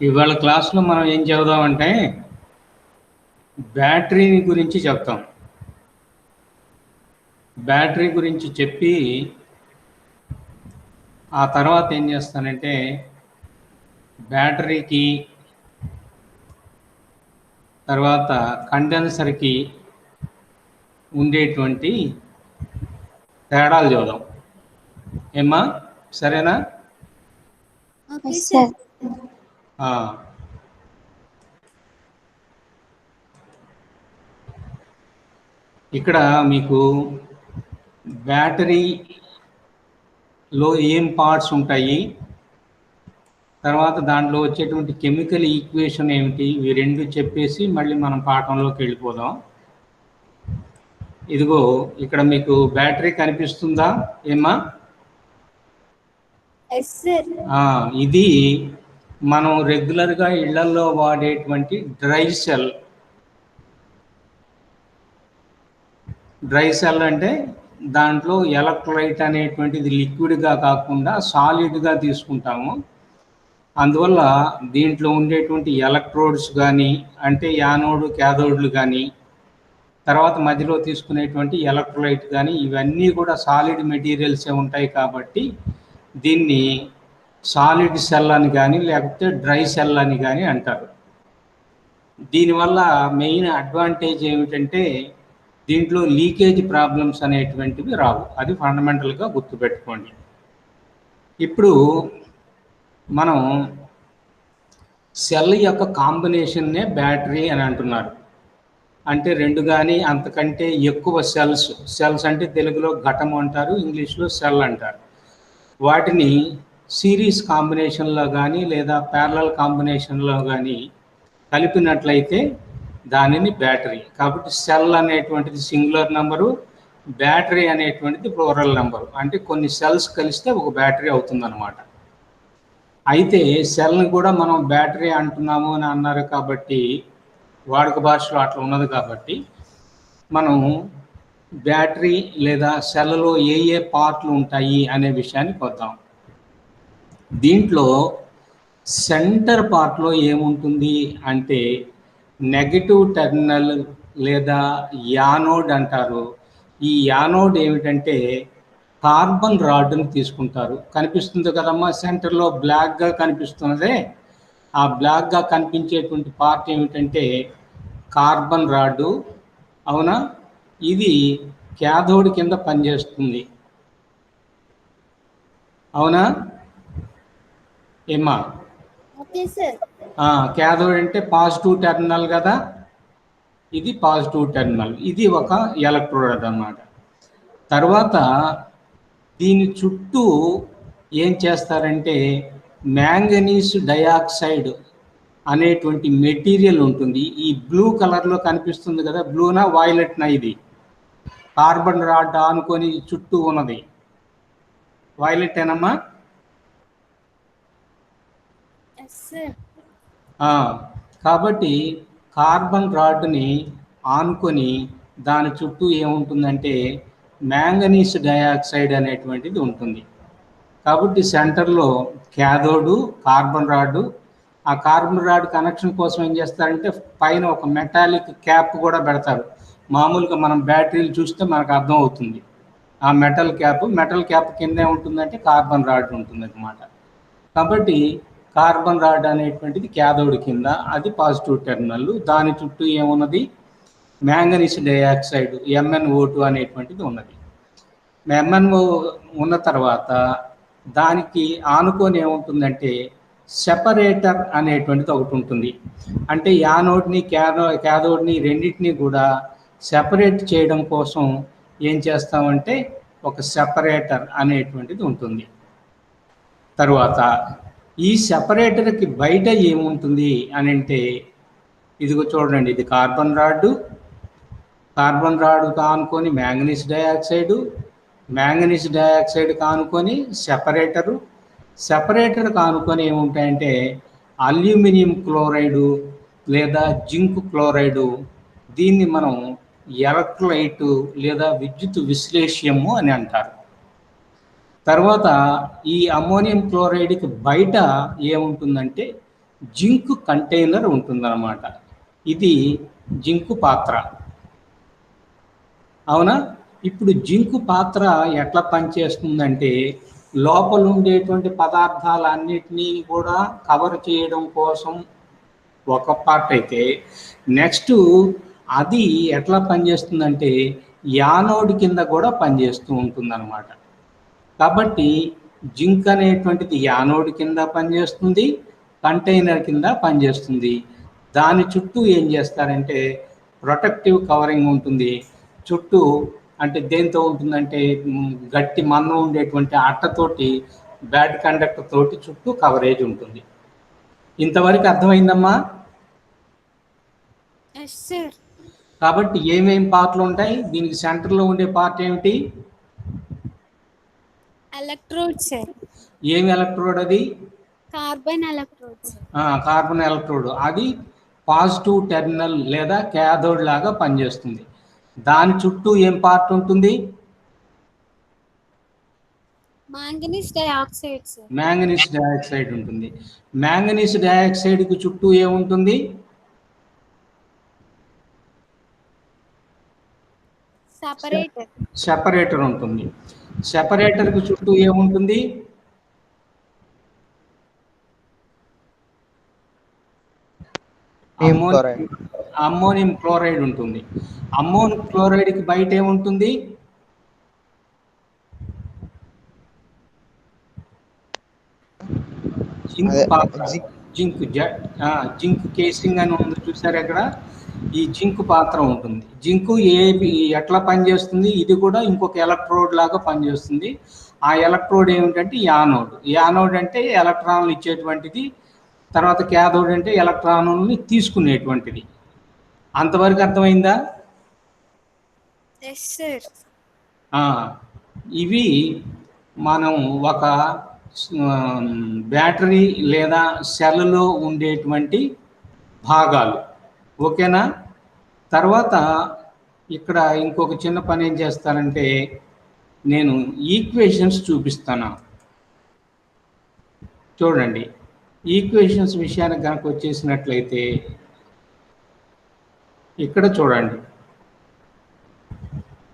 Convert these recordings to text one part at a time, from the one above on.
ఇవాళ క్లాస్లో మనం ఏం చెబుదామంటే బ్యాటరీని గురించి చెప్తాం. బ్యాటరీ గురించి చెప్పి ఆ తర్వాత ఏం చేస్తానంటే బ్యాటరీకి తర్వాత కండెన్సర్కి ఉండేటువంటి తేడాలు చూద్దాం. ఏమ్మా, సరేనా? Okay sir. ఇక్కడ మీకు బ్యాటరీలో ఏం పార్ట్స్ ఉంటాయి, తర్వాత దాంట్లో వచ్చేటువంటి కెమికల్ ఈక్వేషన్ ఏమిటి, ఇవి రెండు చెప్పేసి మళ్ళీ మనం పాఠంలోకి వెళ్ళిపోదాం. ఇదిగో ఇక్కడ మీకు బ్యాటరీ కనిపిస్తుందా ఏమ్మా? ఇది మనం రెగ్యులర్గా ఇళ్లల్లో వాడేటువంటి డ్రై సెల్. డ్రై సెల్ అంటే దాంట్లో ఎలక్ట్రోలైట్ అనేటువంటిది లిక్విడ్గా కాకుండా సాలిడ్గా తీసుకుంటాము. అందువల్ల దీంట్లో ఉండేటువంటి ఎలక్ట్రోడ్స్ కానీ, అంటే యానోడ్ క్యాథోడ్లు కానీ, తర్వాత మధ్యలో తీసుకునేటువంటి ఎలక్ట్రోలైట్ కానీ, ఇవన్నీ కూడా సాలిడ్ మెటీరియల్సే ఉంటాయి. కాబట్టి దీన్ని సాలిడ్ సెల్ అని కానీ లేకపోతే డ్రై సెల్ అని కానీ అంటారు. దీనివల్ల మెయిన్ అడ్వాంటేజ్ ఏమిటంటే దీంట్లో లీకేజ్ ప్రాబ్లమ్స్ అనేటువంటివి రావు. అది ఫండమెంటల్గా గుర్తుపెట్టుకోండి. ఇప్పుడు మనం సెల్ యొక్క కాంబినేషన్నే బ్యాటరీ అని అంటున్నారు. అంటే రెండు కానీ అంతకంటే ఎక్కువ సెల్స్ అంటే తెలుగులో ఘటము అంటారు, ఇంగ్లీష్లో సెల్ అంటారు. వాటిని సిరీస్ కాంబినేషన్లో కానీ లేదా ప్యారలల్ కాంబినేషన్లో కానీ కలిపినట్లయితే దానిని బ్యాటరీ. కాబట్టి సెల్ అనేటువంటిది సింగులర్ నెంబరు, బ్యాటరీ అనేటువంటిది ప్లూరల్ నెంబరు. అంటే కొన్ని సెల్స్ కలిస్తే ఒక బ్యాటరీ అవుతుందన్నమాట. అయితే సెల్ని కూడా మనం బ్యాటరీ అంటున్నాము అని అన్నారు కాబట్టి, వాడుక భాషలో అట్లా ఉన్నది కాబట్టి మనం బ్యాటరీ లేదా సెల్లో ఏ ఏ పార్ట్లు ఉంటాయి అనే విషయానికి వద్దాం. దీంట్లో సెంటర్ పార్ట్లో ఏముంటుంది అంటే నెగటివ్ టెర్మినల్ లేదా యానోడ్ అంటారు. ఈ యానోడ్ ఏమిటంటే కార్బన్ రాడ్ని తీసుకుంటారు. కనిపిస్తుంది కదమ్మా, సెంటర్లో బ్లాక్గా కనిపిస్తున్నదే, ఆ బ్లాక్గా కనిపించేటువంటి పార్ట్ ఏమిటంటే కార్బన్ రాడ్డు. అవునా? ఇది క్యాథోడ్ కింద పనిచేస్తుంది. అవునా ఏమ్మా? క్యాథోడ్ అంటే పాజిటివ్ టెర్మినల్ కదా, ఇది పాజిటివ్ టెర్మినల్, ఇది ఒక ఎలక్ట్రోడ్ అన్నమాట. తర్వాత దీని చుట్టూ ఏం చేస్తారంటే మ్యాంగనీస్ డయాక్సైడ్ అనేటువంటి మెటీరియల్ ఉంటుంది. ఈ బ్లూ కలర్లో కనిపిస్తుంది కదా, బ్లూనా వైలెట్నా? ఇది కార్బన్ రాడ్ ఆనుకొని చుట్టూ ఉన్నది వైలెట్ ఏనమ్మా? కాబట్టి కార్బన్ రాడ్ని ఆనుకొని దాని చుట్టూ ఏముంటుందంటే మ్యాంగనీస్ డయాక్సైడ్ అనేటువంటిది ఉంటుంది. కాబట్టి సెంటర్లో క్యాథోడు, కార్బన్ రాడ్. ఆ కార్బన్ రాడ్ కనెక్షన్ కోసం ఏం చేస్తారంటే పైన ఒక మెటాలిక్ క్యాప్ కూడా పెడతారు. మామూలుగా మనం బ్యాటరీలు చూస్తే మనకు అర్థం అవుతుంది. ఆ మెటల్ క్యాప్ కింద ఏముంటుందంటే కార్బన్ రాడ్ ఉంటుంది అన్నమాట. కాబట్టి కార్బన్ రాడ్ అనేటువంటిది క్యాథోడ్ కింద, అది పాజిటివ్ టెర్మినల్. దాని చుట్టూ ఏమున్నది? మ్యాంగనీస్ డయాక్సైడ్ MnO2 అనేటువంటిది ఉన్నది. MnO ఉన్న తర్వాత దానికి ఆనుకొని ఏముంటుందంటే సెపరేటర్ అనేటువంటిది ఒకటి ఉంటుంది. అంటే యానోడ్ని క్యాథోడ్ని రెండింటినీ కూడా సెపరేట్ చేయడం కోసం ఏం చేస్తామంటే ఒక సెపరేటర్ అనేటువంటిది ఉంటుంది. తర్వాత ఈ సెపరేటర్కి బయట ఏముంటుంది అని అంటే ఇదిగో చూడండి, ఇది కార్బన్ రాడ్ కానుకొని మ్యాంగనీస్ డయాక్సైడ్ కానుకొని సెపరేటర్ కానుకొని ఏముంటాయంటే అల్యూమినియం క్లోరైడు లేదా జింక్ క్లోరైడు. దీన్ని మనం ఎలక్ట్రోలైట్ లేదా విద్యుత్ విశ్లేష్యము అని అంటారు. తర్వాత ఈ అమ్మోనియం క్లోరైడ్కి బయట ఏముంటుందంటే జింక్ కంటైనర్ ఉంటుందన్నమాట. ఇది జింకు పాత్ర. అవునా? ఇప్పుడు జింకు పాత్ర ఎట్లా పనిచేస్తుందంటే లోపల ఉండేటువంటి పదార్థాలన్నిటినీ కూడా కవర్ చేయడం కోసం ఒక పార్ట్ అయితే, నెక్స్ట్ అది ఎట్లా పనిచేస్తుందంటే యానోడ్ కింద కూడా పనిచేస్తూ ఉంటుందన్నమాట. కాబట్టి జింక్ అనేటువంటిది యానోడ్ కింద పనిచేస్తుంది, కంటైనర్ కింద పనిచేస్తుంది. దాని చుట్టూ ఏం చేస్తారంటే ప్రొటెక్టివ్ కవరింగ్ ఉంటుంది. చుట్టూ అంటే దేంతో ఉంటుందంటే గట్టి మన్ను ఉండేటువంటి అట్టతోటి, బ్యాడ్ కండక్టర్ తోటి చుట్టూ కవరేజ్ ఉంటుంది. ఇంతవరకు అర్థమైందమ్మా? Yes sir. కాబట్టి ఏమేం పార్ట్లు ఉంటాయి? దీనికి సెంటర్లో ఉండే పార్ట్ ఏమిటి? Electrode sir. ఏమి ఎలక్ట్రోడ్ అది? Carbon electrode sir. Carbon electrode. అది పాజిటివ్ టెర్మినల్ లేదా క్యాథోడ్ లాగా పనిచేస్తుంది. దాని చుట్టూ ఏం పార్ట్ ఉంటుంది? Manganese dioxide sir. Manganese dioxide ఉంటుంది. మ్యాంగనీస్ డయాక్సైడ్కి చుట్టూ ఏముంటుంది? సెపరేటర్ ఉంటుంది. సెపరేటర్కి చుట్టూ ఏముంటుంది? అమ్మోనియం క్లోరైడ్ ఉంటుంది. అమ్మోనియం క్లోరైడ్కి బయట ఏముంటుంది? జింక్ కేసింగ్ అని ఉంది చూసారు అక్కడ. ఈ జింక్ పాత్ర ఉంటుంది. జింకు ఎట్లా పనిచేస్తుంది? ఇది కూడా ఇంకొక ఎలక్ట్రోడ్ లాగా పనిచేస్తుంది. ఆ ఎలక్ట్రోడ్ ఏమిటంటే యానోడ్. యానోడ్ అంటే ఎలక్ట్రాన్లు ఇచ్చేటువంటిది, తర్వాత క్యాథోడ్ అంటే ఎలక్ట్రాన్లని తీసుకునేటువంటిది. అంతవరకు అర్థమైందా? ఇవి మనం ఒక బ్యాటరీ లేదా సెల్లో ఉండేటువంటి భాగాలు. ఓకేనా? తర్వాత ఇక్కడ ఇంకొక చిన్న పని ఏం చేస్తానంటే నేను ఈక్వేషన్స్ చూపిస్తాను. చూడండి, ఈక్వేషన్స్ విషయానికి కనుక వచ్చేసినట్లయితే ఇక్కడ చూడండి,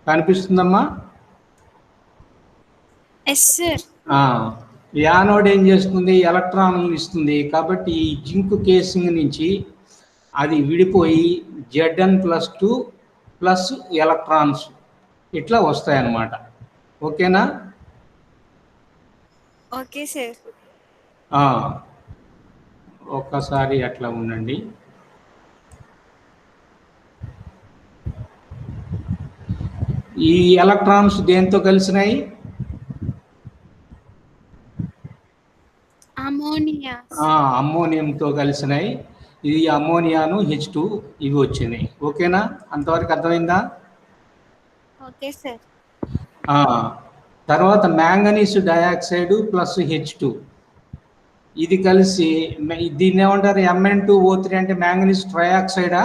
కనిపిస్తుందమ్మా? యానోడ్ ఏం చేస్తుంది? ఎలక్ట్రాన్లు ఇస్తుంది. కాబట్టి ఈ జింక్ కేసింగ్ నుంచి అది విడిపోయి Zn+2 ప్లస్ ఎలక్ట్రాన్స్ ఇట్లా వస్తాయన్నమాట. ఓకేనా? Okay sir. ఒక్కసారి అట్లా ఉండండి. ఈ ఎలక్ట్రాన్స్ దేంతో కలిసినాయి? అమ్మోనియంతో కలిసినాయి. ఇది అమ్మోనియాను H2 ఇవి వచ్చినాయి. ఓకేనా? అంతవరకు అర్థమైందా? Okay sir. తర్వాత మ్యాంగనీస్ డయాక్సైడ్ ప్లస్ H2 ఇది కలిసి దీన్ని ఏమంటారు? Mn2O3 అంటే మ్యాంగనీస్ ట్రయాక్సైడా?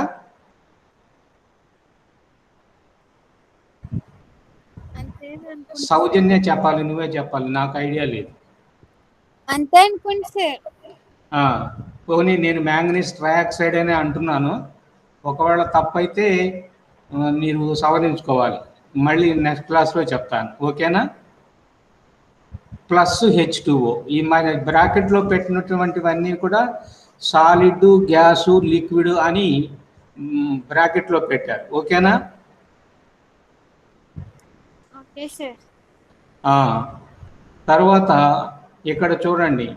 సౌజన్య చెప్పాలి, నువ్వే చెప్పాలి, నాకు ఐడియా లేదు. అంతే అనుకోండి సార్. పోనీ నేను మ్యాంగనీస్ ట్రయాక్సైడ్ అనే అంటున్నాను. ఒకవేళ తప్పైతే మీరు సవరించుకోవాలి. మళ్ళీ నెక్స్ట్ క్లాస్లో చెప్తాను. ఓకేనా? Plus H2O. ఈ మన బ్రాకెట్లో పెట్టినటువంటివన్నీ కూడా సాలిడ్, గ్యాసు, లిక్విడ్ అని బ్రాకెట్లో పెట్టారు. ఓకేనా? Okay sir. తర్వాత ఇక్కడ చూడండి,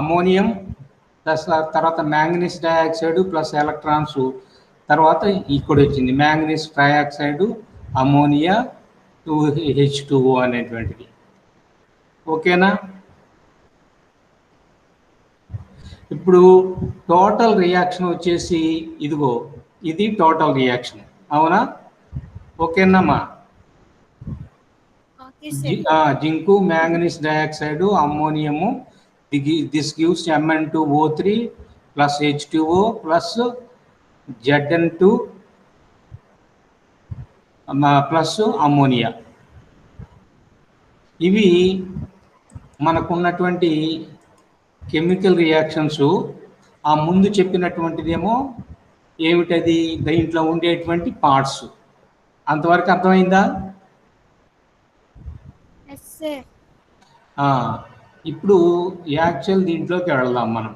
అమోనియం ప్లస్ తర్వాత మ్యాంగనీస్ డయాక్సైడ్ ప్లస్ ఎలక్ట్రాన్స్, తర్వాత ఇక్కడ వచ్చింది మ్యాంగనీస్ ట్రయాక్సైడ్, అమోనియా, 2H2O అనేటువంటిది. ఓకేనా? ఇప్పుడు టోటల్ రియాక్షన్ వచ్చేసి ఇదిగో, ఇది టోటల్ రియాక్షన్. అవునా? ఓకేనమ్మా? Zinc, manganese dioxide, ammonium, this gives Mn2O3 plus H2O plus Zn2 plus ammonia. ఇవి మనకున్నటువంటి కెమికల్ రియాక్షన్స్. ఆ ముందు చెప్పినటువంటిదేమో ఏమిటది, దీంట్లో ఉండేటువంటి పార్ట్స్. అంతవరకు అర్థమైందా? Yes sir. ఇప్పుడు యాక్చువల్ దీంట్లోకి వెళ్దాం మనం.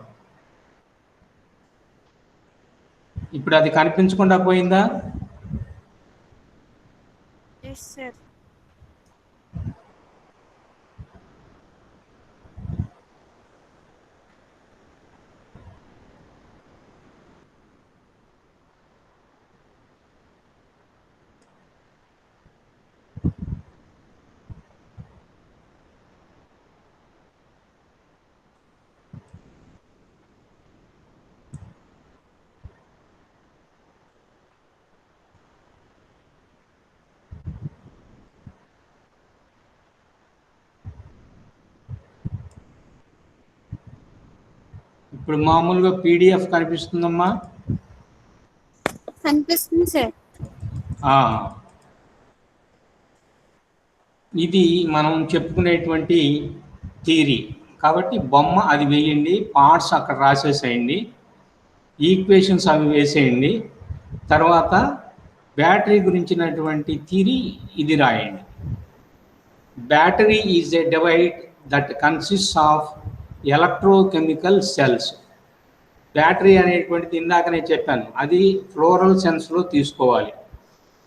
ఇప్పుడు అది కనిపించకుండా పోయిందా? Yes sir. ఇప్పుడు మామూలుగా పీడిఎఫ్ కనిపిస్తుందమ్మా? కనిపిస్తుంది సార్. ఇది మనం చెప్పుకునేటువంటి థియరీ కాబట్టి బొమ్మ అది వేయండి, పార్ట్స్ అక్కడ రాసేసేయండి, ఈక్వేషన్స్ అవి వేసేయండి. తర్వాత బ్యాటరీ గురించినటువంటి థియరీ ఇది రాయండి. Battery is a device that consists of electrochemical cells. Battery అనేటువంటిది ఇందాక నేను చెప్పాను, అది ఫ్లోరల్ సెన్స్లో తీసుకోవాలి.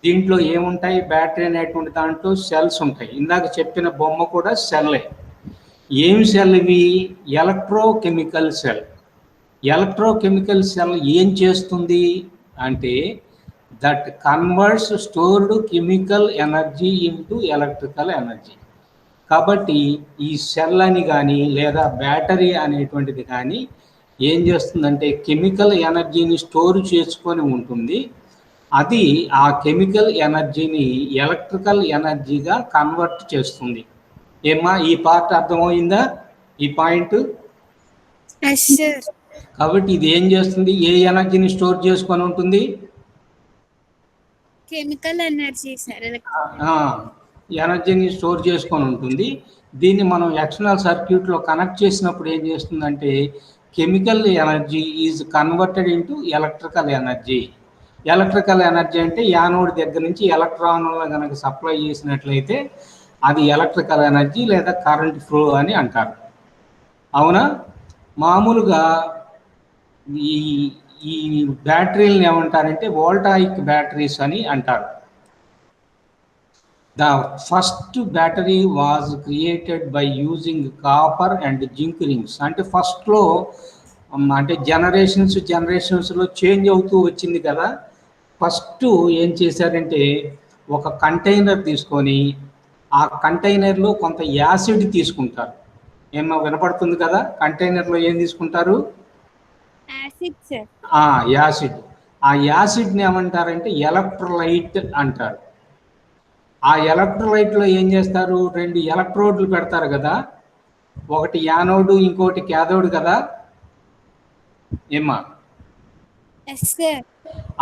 దీంట్లో ఏముంటాయి, బ్యాటరీ అనేటువంటి దాంట్లో సెల్స్ ఉంటాయి. ఇందాక చెప్పిన బొమ్మ కూడా సెల్లే. ఏం సెల్ ఇవి? Electrochemical cell. ఎలక్ట్రోకెమికల్ సెల్ ఏం చేస్తుంది అంటే that converts stored chemical energy into electrical energy. కాబట్టి ఈ సెల్ అని కానీ లేదా బ్యాటరీ అనేటువంటిది కానీ ఏం చేస్తుందంటే కెమికల్ ఎనర్జీని స్టోర్ చేసుకొని ఉంటుంది. అది ఆ కెమికల్ ఎనర్జీని ఎలక్ట్రికల్ ఎనర్జీగా కన్వర్ట్ చేస్తుంది. ఏమ్మా, ఈ పార్ట్ అర్థమైందా? ఈ పాయింట్? Yes sir. కాబట్టి ఇది ఏం చేస్తుంది, ఏ ఎనర్జీని స్టోర్ చేసుకొని ఉంటుంది? Chemical energy sir. ఎనర్జీని స్టోర్ చేసుకొని ఉంటుంది. దీన్ని మనం ఎక్స్టర్నల్ సర్క్యూట్లో కనెక్ట్ చేసినప్పుడు ఏం చేస్తుందంటే chemical energy is converted into electrical energy. Electrical energy అంటే యానోడ్ దగ్గర నుంచి ఎలక్ట్రాన్లు కనుక సప్లై చేసినట్లయితే అది ఎలక్ట్రికల్ ఎనర్జీ లేదా కరెంట్ ఫ్లో అని అంటారు. అవునా? మామూలుగా ఈ ఈ బ్యాటరీలను ఏమంటారంటే వోల్టాయిక్ బ్యాటరీస్ అని అంటారు. The first battery was created by using copper and zinc rings. అంటే ఫస్ట్లో అంటే జనరేషన్స్లో చేంజ్ అవుతూ వచ్చింది కదా. ఫస్ట్ ఏం చేశారంటే ఒక కంటైనర్ తీసుకొని ఆ కంటైనర్లో కొంత యాసిడ్ తీసుకుంటారు. ఏమో వినపడుతుంది కదా? కంటైనర్లో ఏం తీసుకుంటారు? Acid sir. యాసిడ్. ఆ యాసిడ్ని ఏమంటారంటే ఎలక్ట్రోలైట్ అంటారు. ఆ ఎలక్ట్రోలైట్లో ఏం చేస్తారు, 2 ఎలక్ట్రోడ్లు పెడతారు కదా, ఒకటి యానోడ్ ఇంకోటి క్యాథోడ్ కదా. ఏమ్మా? Yes sir.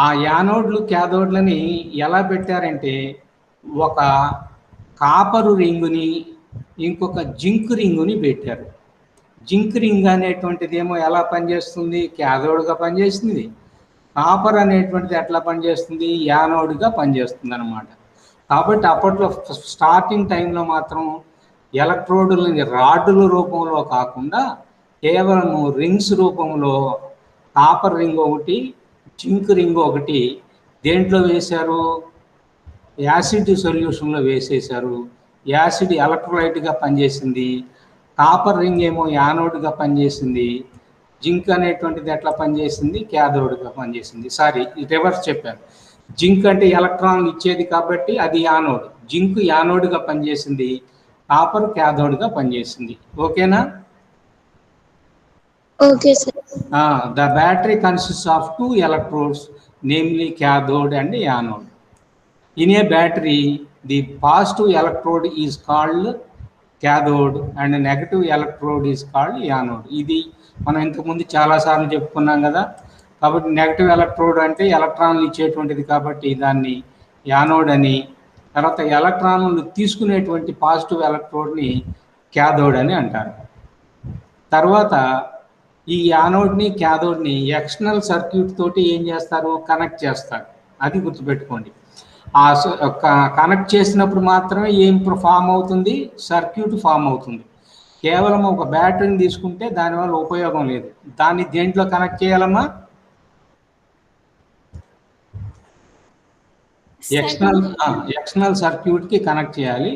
ఆ యానోడ్లు క్యాథోడ్లని ఎలా పెట్టారంటే ఒక కాపరు రింగుని ఇంకొక జింక్ రింగుని పెట్టారు. జింక్ రింగ్ అనేటువంటిది ఏమో ఎలా పనిచేస్తుంది, క్యాథోడ్గా పనిచేస్తుంది. కాపర్ అనేటువంటిది ఎట్లా పనిచేస్తుంది, యానోడ్గా పనిచేస్తుంది అనమాట. కాబట్టి అప్పట్లో స్టార్టింగ్ టైంలో మాత్రం ఎలక్ట్రోడ్లని రాడ్ల రూపంలో కాకుండా కేవలం రింగ్స్ రూపంలో కాపర్ రింగ్ ఒకటి, జింక్ రింగ్ ఒకటి దేంట్లో వేశారు, యాసిడ్ సొల్యూషన్లో వేసేశారు. యాసిడ్ ఎలక్ట్రోలైట్గా పనిచేసింది, కాపర్ రింగ్ ఏమో యానోడ్గా పనిచేసింది, జింక్ అనేటువంటిది ఎట్లా పనిచేసింది, క్యాథోడ్గా పనిచేసింది. సారీ, రివర్స్ చెప్పాను. జింక్ అంటే ఎలక్ట్రాన్లు ఇచ్చేది కాబట్టి అది యానోడ్, జింక్ యానోడ్గా పనిచేసింది, కాపర్ క్యాథోడ్గా పనిచేసింది. ఓకేనా? Okay sir. The battery consists of 2 electrodes, namely cathode and anode. In a battery, the positive electrode is called cathode and negative electrode is called anode. ఇది మనం ఇంతకుముందు చాలాసార్లు చెప్పుకున్నాం కదా. కాబట్టి నెగటివ్ ఎలక్ట్రోడ్ అంటే ఎలక్ట్రాన్లు ఇచ్చేటువంటిది కాబట్టి దాన్ని యానోడ్ అని, తర్వాత ఎలక్ట్రాన్లు తీసుకునేటువంటి పాజిటివ్ ఎలక్ట్రోడ్ని క్యాథోడ్ అని అంటారు. తర్వాత ఈ యానోడ్ని క్యాథోడ్ని ఎక్స్టర్నల్ సర్క్యూట్ తోటి ఏం చేస్తారు, కనెక్ట్ చేస్తారు. అది గుర్తుపెట్టుకోండి. ఆ కనెక్ట్ చేసినప్పుడు మాత్రమే ఏం ఫామ్ అవుతుంది, సర్క్యూట్ ఫామ్ అవుతుంది. కేవలం ఒక బ్యాటరీని తీసుకుంటే దానివల్ల ఉపయోగం లేదు. దాన్ని దేంట్లో కనెక్ట్ చేయాలమ్మా, ఎక్స్టర్నల్ సర్క్యూట్కి కనెక్ట్ చేయాలి.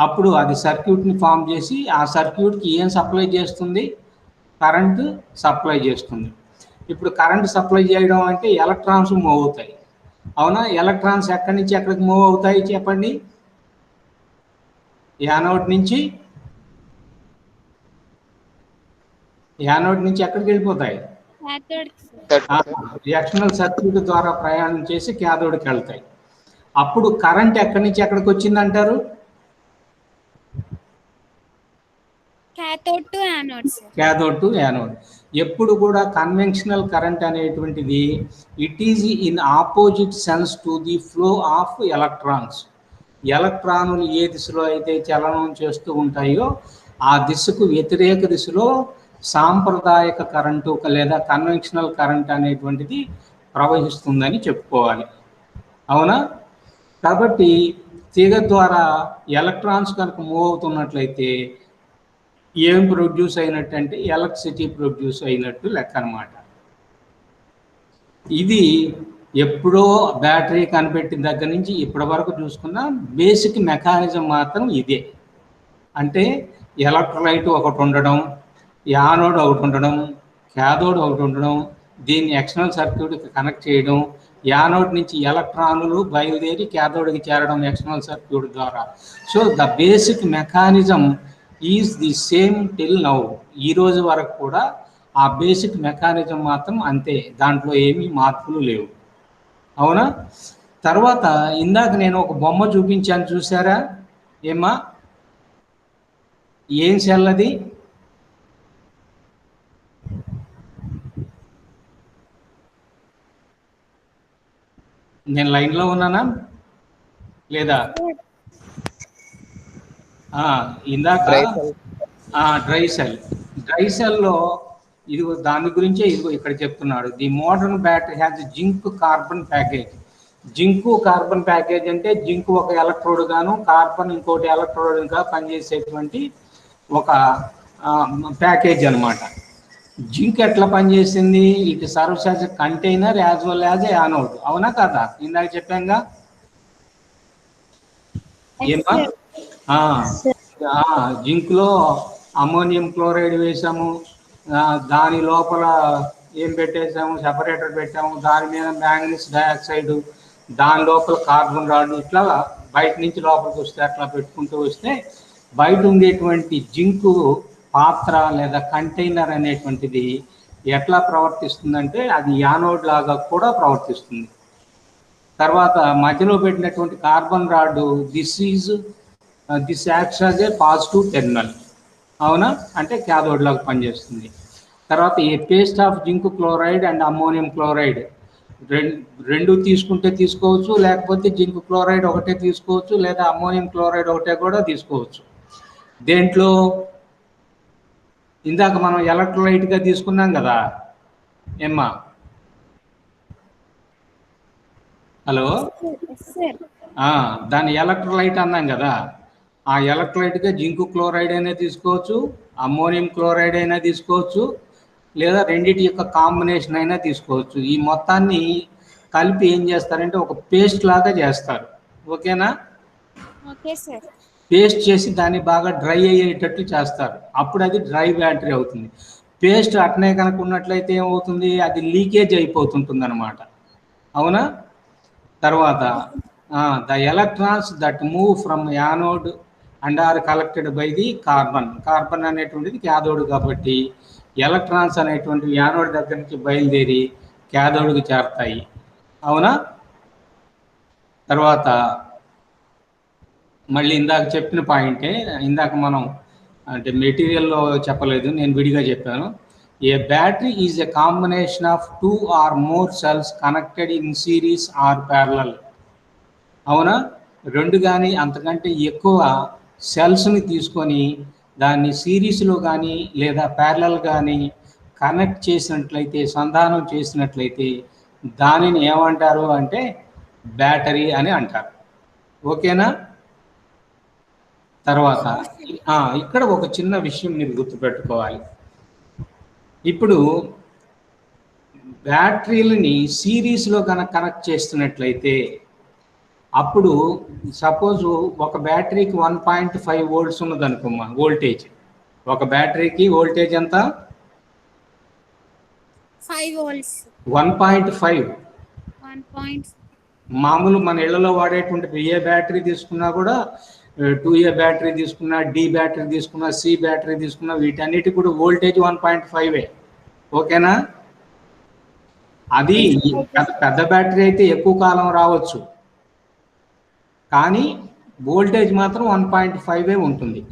అప్పుడు అది సర్క్యూట్ని ఫామ్ చేసి ఆ సర్క్యూట్కి ఏం సప్లై చేస్తుంది, కరెంటు సప్లై చేస్తుంది. ఇప్పుడు కరెంటు సప్లై చేయడం అంటే ఎలక్ట్రాన్స్ మూవ్ అవుతాయి. అవునా? ఎలక్ట్రాన్స్ ఎక్కడి నుంచి ఎక్కడికి మూవ్ అవుతాయి చెప్పండి. యానోడ్ నుంచి ఎక్కడికి వెళ్ళిపోతాయి, ఎక్స్టర్నల్ సర్క్యూట్ ద్వారా ప్రయాణం చేసి క్యాథోడ్కి వెళ్తాయి. అప్పుడు కరెంట్ ఎక్కడి నుంచి ఎక్కడికి వచ్చింది అంటారు, క్యాథోడ్ టు యానోడ్. ఎప్పుడు కూడా కన్వెన్షనల్ కరెంట్ అనేటువంటిది it is in opposite sense to the flow of electrons. ఎలక్ట్రానులు ఏ దిశలో అయితే చలనం చేస్తూ ఉంటాయో ఆ దిశకు వ్యతిరేక దిశలో సాంప్రదాయక కరెంటు లేదా కన్వెన్షనల్ కరెంట్ అనేటువంటిది ప్రవహిస్తుందని చెప్పుకోవాలి. అవునా? కాబట్టి తీగ ద్వారా ఎలక్ట్రాన్స్ కనుక మూవ్ అవుతున్నట్లయితే ఏం ప్రొడ్యూస్ అయినట్టు అంటే ఎలక్ట్రిసిటీ ప్రొడ్యూస్ అయినట్టు లెక్క అనమాట. ఇది ఎప్పుడో బ్యాటరీ కనిపెట్టిన దగ్గర నుంచి ఇప్పటి వరకు చూసుకున్న బేసిక్ మెకానిజం మాత్రం ఇదే. అంటే ఎలక్ట్రోలైట్ ఒకటి ఉండడం, యానోడ్ ఒకటి ఉండడం, క్యాథోడ్ ఒకటి ఉండడం, దీన్ని ఎక్స్టర్నల్ సర్క్యూట్కి కనెక్ట్ చేయడం, యానోడ్ నుంచి ఎలక్ట్రాన్లు బయలుదేరి క్యాథోడ్కి చేరడం ఎక్స్టర్నల్ సర్క్యూట్ ద్వారా. So the basic mechanism is the same till now. ఈ రోజు వరకు కూడా ఆ బేసిక్ మెకానిజం మాత్రం అంతే, దాంట్లో ఏమీ మార్పులు లేవు. అవునా? తర్వాత ఇందాక నేను ఒక బొమ్మ చూపించాను, చూసారా ఏమ్మా? ఏం సెల్ అది? నేను లైన్లో ఉన్నానా లేదా? ఇందాక డ్రై సెల్లో ఇదిగో దాని గురించే ఇదిగో ఇక్కడ చెప్తున్నాడు. The modern battery has zinc carbon package. Zinc carbon package అంటే జింక్ ఒక ఎలక్ట్రోడ్ గాను కార్బన్ ఇంకోటి ఎలక్ట్రోడ్గా పనిచేసేటువంటి ఒక ప్యాకేజ్ అనమాట. జింక్ ఎట్లా పనిచేసింది? It serves as a container as well as a anode. అవునా కదా? ఇందాక చెప్పాంగా ఏమా? జింక్లో అమ్మోనియం క్లోరైడ్ వేసాము, దాని లోపల ఏం పెట్టేసాము, సెపరేటర్ పెట్టాము, దాని మీద మ్యాంగనీస్ డయాక్సైడ్, దాని లోపల కార్బన్ రాడ్, ఇట్లా బయట నుంచి లోపలికి వస్తే అట్లా పెట్టుకుంటూ వస్తే బయట ఉండేటువంటి జింకు పాత్ర లేదా కంటైనర్ అనేటువంటిది ఎట్లా ప్రవర్తిస్తుందంటే అది యానోడ్ లాగా కూడా ప్రవర్తిస్తుంది. తర్వాత మధ్యలో పెట్టినటువంటి carbon rod this acts as a positive terminal. అవునా? అంటే క్యాథోడ్ లాగా పనిచేస్తుంది. తర్వాత a paste of zinc chloride and ammonium chloride రెండు తీసుకుంటే తీసుకోవచ్చు, లేకపోతే జింక్ క్లోరైడ్ ఒకటే తీసుకోవచ్చు, లేదా అమ్మోనియం క్లోరైడ్ ఒకటే కూడా తీసుకోవచ్చు. దేంట్లో ఇందాక మనం ఎలక్ట్రోలైట్గా తీసుకున్నాం కదా ఏమ్మా? హలో, దాన్ని ఎలక్ట్రోలైట్ అన్నాం కదా. ఆ ఎలక్ట్రోలైట్గా జింకు క్లోరైడ్ అయినా తీసుకోవచ్చు, అమ్మోనియం క్లోరైడ్ అయినా తీసుకోవచ్చు, లేదా రెండింటి యొక్క కాంబినేషన్ అయినా తీసుకోవచ్చు. ఈ మొత్తాన్ని కలిపి ఏం చేస్తారంటే ఒక పేస్ట్ లాగా చేస్తారు. ఓకేనా? పేస్ట్ చేసి దాన్ని బాగా డ్రై అయ్యేటట్టు చేస్తారు. అప్పుడు అది డ్రై బ్యాటరీ అవుతుంది. పేస్ట్ అట్నే కనుక ఉన్నట్లయితే ఏమవుతుంది, అది లీకేజ్ అయిపోతుంటుంది అనమాట. అవునా? తర్వాత the electrons that move from anode and are collected by the carbon అనేటువంటిది క్యాథోడ్ కాబట్టి ఎలక్ట్రాన్స్ అనేటువంటివి యానోడ్ దగ్గర నుంచి బయలుదేరి క్యాథోడ్కి చేరతాయి. అవునా? తర్వాత మళ్ళీ ఇందాక చెప్పిన పాయింటే, ఇందాక మనం అంటే మెటీరియల్లో చెప్పలేదు, నేను విడిగా చెప్పాను. A battery is a combination of 2 or more cells connected in series or parallel. అవునా? రెండు కానీ అంతకంటే ఎక్కువ సెల్స్ని తీసుకొని దాన్ని సిరీస్లో కానీ లేదా ప్యారలల్ కానీ కనెక్ట్ చేసినట్లయితే, సంధానం చేసినట్లయితే దానిని ఏమంటారు అంటే బ్యాటరీ అని అంటారు. ఓకేనా? తర్వాత ఇక్కడ ఒక చిన్న విషయం మీరు గుర్తుపెట్టుకోవాలి. ఇప్పుడు బ్యాటరీలని సిరీస్లో కనెక్ట్ చేస్తున్నట్లయితే అప్పుడు సపోజ్ ఒక బ్యాటరీకి 1.5 వోల్ట్స్ ఉన్నదనుకోమ్మా వోల్టేజ్. ఒక బ్యాటరీకి వోల్టేజ్ ఎంత? 5 volts. 1.5. 1. మామూలు మన ఇళ్లలో వాడేటువంటి ఏ బ్యాటరీ తీసుకున్నా కూడా 2A బ్యాటరీ తీసుకున్నా, డి బ్యాటరీ తీసుకున్నా, సి బ్యాటరీ తీసుకున్నా వీటన్నిటి కూడా వోల్టేజ్ 1.5. ఓకేనా? అది పెద్ద బ్యాటరీ అయితే ఎక్కువ కాలం రావచ్చు, కానీ వోల్టేజ్ మాత్రం 1.5 ఉంటుంది.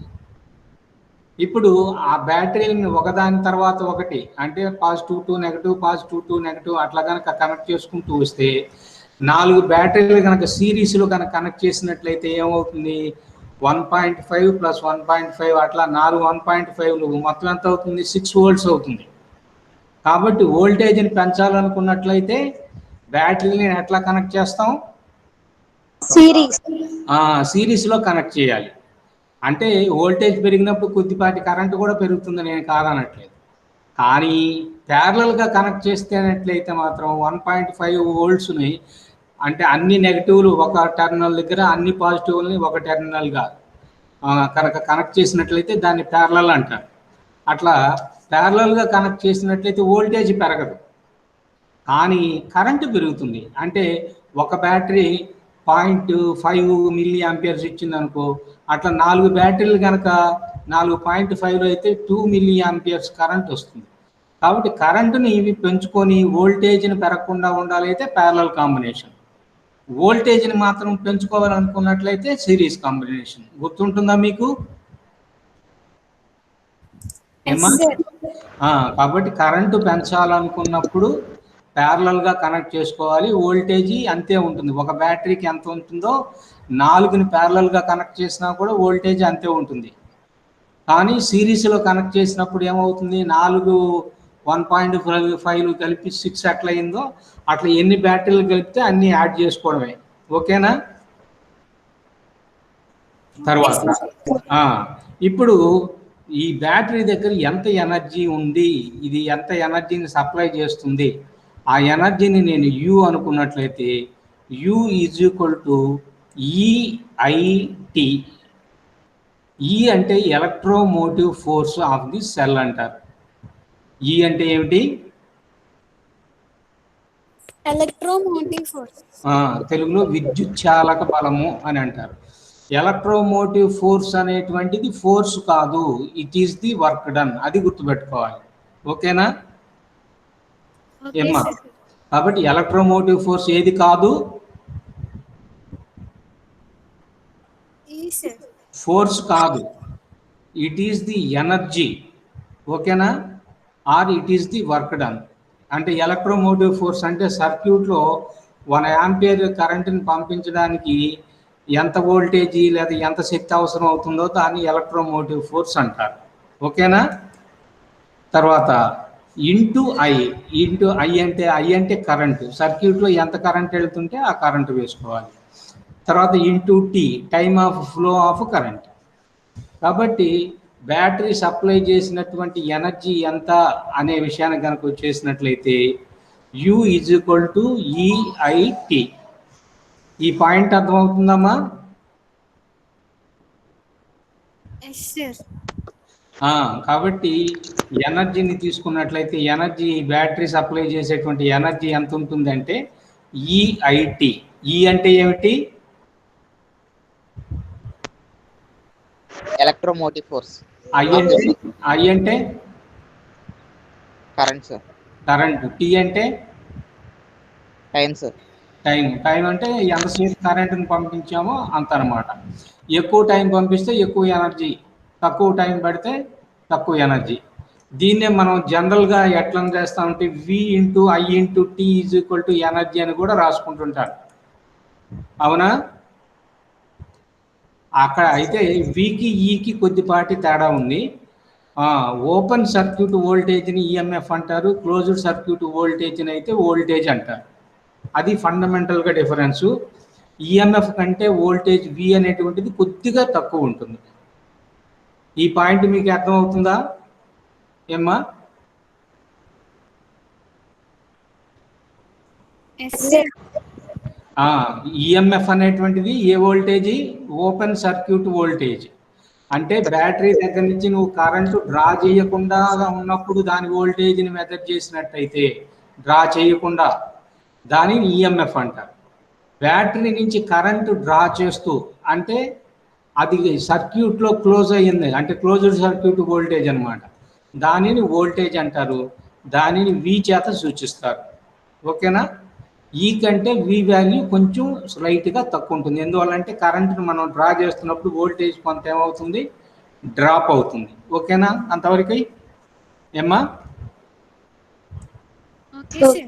ఇప్పుడు ఆ బ్యాటరీని ఒకదాని తర్వాత ఒకటి అంటే positive to negative, positive to negative అట్లా కనుక కనెక్ట్ చేసుకుంటూ వస్తే 4 బ్యాటరీలు కనుక సిరీస్లో కనుక కనెక్ట్ చేసినట్లయితే ఏమవుతుంది? 1.5 + 1.5 అట్లా 4 1.5లు మొత్తం ఎంత అవుతుంది? 6 వోల్ట్స్ అవుతుంది. కాబట్టి వోల్టేజ్ని పెంచాలనుకున్నట్లయితే బ్యాటరీని ఎట్లా కనెక్ట్ చేస్తాం? సిరీస్లో కనెక్ట్ చేయాలి. అంటే వోల్టేజ్ పెరిగినప్పుడు కొద్దిపాటి కరెంటు కూడా పెరుగుతుంది, నేను కాదనట్లేదు. కానీ ప్యారలల్గా కనెక్ట్ చేస్తేనట్లయితే మాత్రం 1.5 వోల్ట్స్ని అంటే అన్ని నెగటివ్లు ఒక టెర్మినల్ దగ్గర, అన్ని పాజిటివ్ని ఒక టెర్మినల్గా కనెక్ట్ చేసినట్లయితే దాన్ని ప్యారలల్ అంటారు. అట్లా ప్యారలల్గా కనెక్ట్ చేసినట్లయితే వోల్టేజ్ పెరగదు, కానీ కరెంటు పెరుగుతుంది. అంటే ఒక బ్యాటరీ 0.5 మిల్లీ ఆంపియర్స్ ఇచ్చింది అనుకో, అట్లా 4 బ్యాటరీలు కనుక 4.5లో అయితే 2 మిల్లీ ఆంపియర్స్ కరెంట్ వస్తుంది. కాబట్టి కరెంటుని ఇవి పెంచుకొని వోల్టేజ్ని పెరగకుండా ఉండాలైతే ప్యారలల్ కాంబినేషన్, వోల్టేజ్ని మాత్రం పెంచుకోవాలనుకున్నట్లయితే సిరీస్ కాంబినేషన్. గుర్తుంటుందా మీకు? కాబట్టి కరెంటు పెంచాలనుకున్నప్పుడు ప్యారలల్గా కనెక్ట్ చేసుకోవాలి. వోల్టేజ్ అంతే ఉంటుంది. ఒక బ్యాటరీకి ఎంత ఉంటుందో 4ని ప్యారలల్గా కనెక్ట్ చేసినా కూడా వోల్టేజ్ అంతే ఉంటుంది. కానీ సిరీస్లో కనెక్ట్ చేసినప్పుడు ఏమవుతుంది? 4 1.5 కలిపి 6 ఎట్లా అయిందో అట్లా ఎన్ని బ్యాటరీలు కలిపితే అన్ని యాడ్ చేసుకోవడమే. ఓకేనా? తర్వాత ఇప్పుడు ఈ బ్యాటరీ దగ్గర ఎంత ఎనర్జీ ఉంది, ఇది ఎంత ఎనర్జీని సప్లై చేస్తుంది, ఆ ఎనర్జీని నేను యు అనుకున్నట్లయితే you is equal to EIT. E అంటే electromotive force of the cell అంటారు. ఈ అంటే ఏమిటి? Electromotive force. తెలుగులో విద్యుత్ చాలక బలము అని అంటారు. ఎలక్ట్రోమోటివ్ ఫోర్స్ అనేటువంటిది ఫోర్స్ కాదు, it is the work done. అది గుర్తుపెట్టుకోవాలి. ఓకేనా ఏమ్మా? కాబట్టి ఎలక్ట్రోమోటివ్ ఫోర్స్ ఏది కాదు? ఫోర్స్ కాదు, ఇట్ ఈస్ ది ఎనర్జీ. ఓకేనా? Or it is the work done. అంటే ఎలక్ట్రోమోటివ్ ఫోర్స్ అంటే సర్క్యూట్లో 1 ఆంపియర్ కరెంటుని పంపించడానికి ఎంత వోల్టేజీ లేదా ఎంత శక్తి అవసరం అవుతుందో దాన్ని ఎలక్ట్రోమోటివ్ ఫోర్స్ అంటారు. ఓకేనా? తర్వాత ఇంటూ ఐ. ఐ అంటే కరెంటు. సర్క్యూట్లో ఎంత కరెంట్ వెళ్తుంటే ఆ కరెంటు వేసుకోవాలి. తర్వాత into T, time of flow of current. కాబట్టి బ్యాటరీ సప్లై చేసినటువంటి ఎనర్జీ ఎంత అనే విషయాన్ని కనుక వచ్చేసినట్లయితే U is equal to EIT. ఈ పాయింట్ అర్థమవుతుందమ్మా? కాబట్టి ఎనర్జీని తీసుకున్నట్లయితే ఎనర్జీ, బ్యాటరీ సప్లై చేసేటువంటి ఎనర్జీ ఎంత ఉంటుందంటే ఈఐటి. ఈ అంటే ఏమిటి? Electromotive force. ఐ అంటే కరెంట్ సార్. కరెంట్. టీ అంటే టైం సార్. టైం అంటే ఎంతసేపు కరెంటుని పంపించామో అంత అనమాట. ఎక్కువ టైం పంపిస్తే ఎక్కువ ఎనర్జీ, తక్కువ టైం పడితే తక్కువ ఎనర్జీ. దీన్నే మనం జనరల్గా ఎట్లా చేస్తామంటే V into I into T is equal to energy అని కూడా రాసుకుంటుంటారు. అవునా? అక్కడ అయితే వికి ఈకి కొద్దిపాటి తేడా ఉంది. ఓపెన్ సర్క్యూట్ వోల్టేజ్ని ఈఎంఎఫ్ అంటారు, క్లోజ్డ్ సర్క్యూట్ వోల్టేజ్ని అయితే వోల్టేజ్ అంటారు. అది ఫండమెంటల్గా డిఫరెన్సు. ఈఎంఎఫ్ కంటే వోల్టేజ్ వి అనేటువంటిది కొద్దిగా తక్కువ ఉంటుంది. ఈ పాయింట్ మీకు అర్థమవుతుందా ఏమ్మా? Yes, sir. ఈఎంఎఫ్ అనేటువంటిది ఏ వోల్టేజీ? Open circuit voltage. అంటే బ్యాటరీ దగ్గర నుంచి నువ్వు కరెంటు డ్రా చేయకుండా ఉన్నప్పుడు దాని వోల్టేజ్ని మెజర్ చేసినట్టయితే, డ్రా చేయకుండా దానిని ఈఎంఎఫ్ అంటారు. బ్యాటరీ నుంచి కరెంటు డ్రా చేస్తూ అంటే అది సర్క్యూట్లో క్లోజ్ అయ్యింది, అంటే క్లోజ్డ్ సర్క్యూట్ వోల్టేజ్ అనమాట. దానిని వోల్టేజ్ అంటారు. దానిని వి చేత సూచిస్తారు. ఓకేనా? ఈ కంటే వి వాల్యూ కొంచెం స్లైట్గా తక్కువ ఉంటుంది. ఎందువల్లంటే కరెంటును మనం డ్రా చేస్తున్నప్పుడు వోల్టేజ్ కొంత ఏమవుతుంది? డ్రాప్ అవుతుంది. ఓకేనా? అంతవరకు ఏమ్మా? Okay, sir.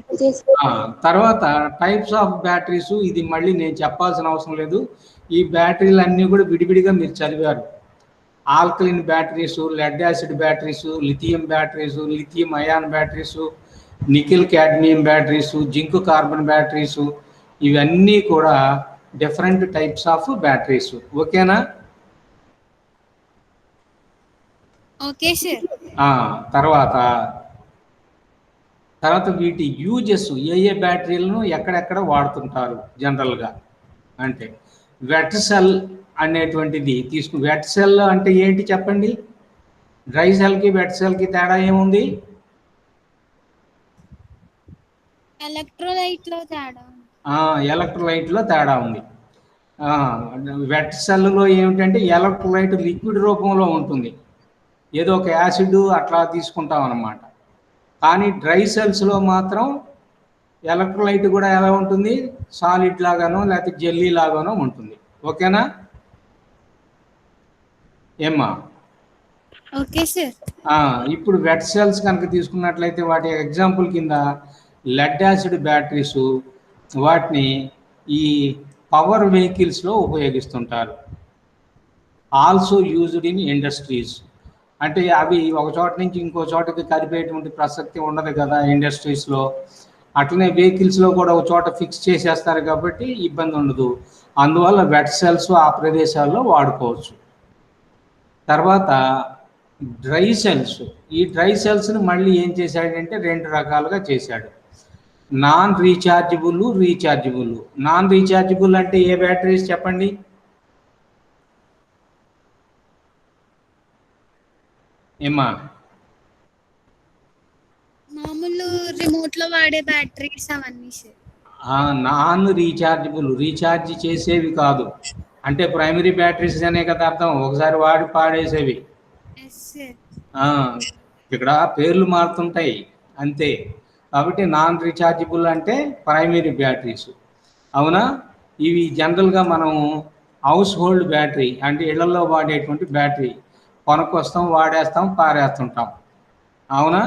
తర్వాత టైప్స్ ఆఫ్ బ్యాటరీస్. ఇది మళ్ళీ నేను చెప్పాల్సిన అవసరం లేదు. ఈ బ్యాటరీలు అన్నీ కూడా విడివిడిగా మీరు చదివారు. Alkaline batteries, lead acid batteries, lithium batteries, lithium ion batteries, nickel cadmium batteries, zinc carbon batteries, ఇవన్నీ కూడా డిఫరెంట్ టైప్స్ ఆఫ్ బ్యాటరీస్. ఓకేనా? Okay, sir. తర్వాత వీటి యూజెస్, ఏ బ్యాటరీలను ఎక్కడెక్కడ వాడుతుంటారు జనరల్గా అంటే వెట్ సెల్ అనేటువంటిది వెట్ సెల్ అంటే ఏంటి చెప్పండి? డ్రై సెల్కి వెట్ సెల్కి తేడా ఏముంది? ఎలక్ట్రోలైట్లో తేడా. ఎలక్ట్రోలైట్లో తేడా ఉంది. వెట్ సెల్లో ఏమిటంటే ఎలక్ట్రోలైట్ లిక్విడ్ రూపంలో ఉంటుంది, ఏదో ఒక యాసిడ్ అట్లా తీసుకుంటాం అన్నమాట. కానీ డ్రై సెల్స్లో మాత్రం ఎలక్ట్రోలైట్ కూడా ఎలా ఉంటుంది? సాలిడ్ లాగానో లేకపోతే జెల్లీ లాగానో ఉంటుంది. ఓకేనా ఏమ్మా? Okay sir. ఇప్పుడు వెట్ సెల్స్ కనుక తీసుకున్నట్లయితే వాటి ఎగ్జాంపుల్ కింద లెడ్ యాసిడ్ బ్యాటరీస్, వాటిని ఈ పవర్ వెహికల్స్లో ఉపయోగిస్తుంటారు. Also used in industries. అంటే అవి ఒక చోట నుంచి ఇంకో చోటకి కదిపేటువంటి ప్రసక్తి ఉండదు కదా ఇండస్ట్రీస్లో. అట్లనే వెహికల్స్లో కూడా ఒక చోట ఫిక్స్ చేసేస్తారు కాబట్టి ఇబ్బంది ఉండదు. అందువల్ల వెట్ సెల్స్ ఆ ప్రదేశాల్లో వాడుకోవచ్చు. తర్వాత డ్రై సెల్స్. ఈ డ్రై సెల్స్ని మళ్ళీ ఏం చేశాడంటే రెండు రకాలుగా చేశాడు. Non rechargeable, rechargeable. Non rechargeable అంటే ఏ బ్యాటరీస్ చెప్పండి? ఏమ్మా? మామూలు రిమోట్ లో వాడే బ్యాటరీస్ అవన్నీ సార్. నాన్ రీఛార్జబుల్, రీఛార్జ్ చేసేవి కాదు. అంటే ప్రైమరీ బ్యాటరీస్ అనే కదా అర్థం, ఒకసారి వాడి పాడేసేవి. ఇక్కడ పేర్లు మారుతుంటాయి అంతే. కాబట్టి నాన్ రీఛార్జబుల్ అంటే ప్రైమరీ బ్యాటరీస్. అవునా? ఇవి జనరల్గా మనం హౌస్ హోల్డ్ బ్యాటరీ అంటే ఇళ్లలో వాడేటువంటి బ్యాటరీ కొనుక్కొస్తాం, వాడేస్తాం, పారేస్తుంటాం. అవునా?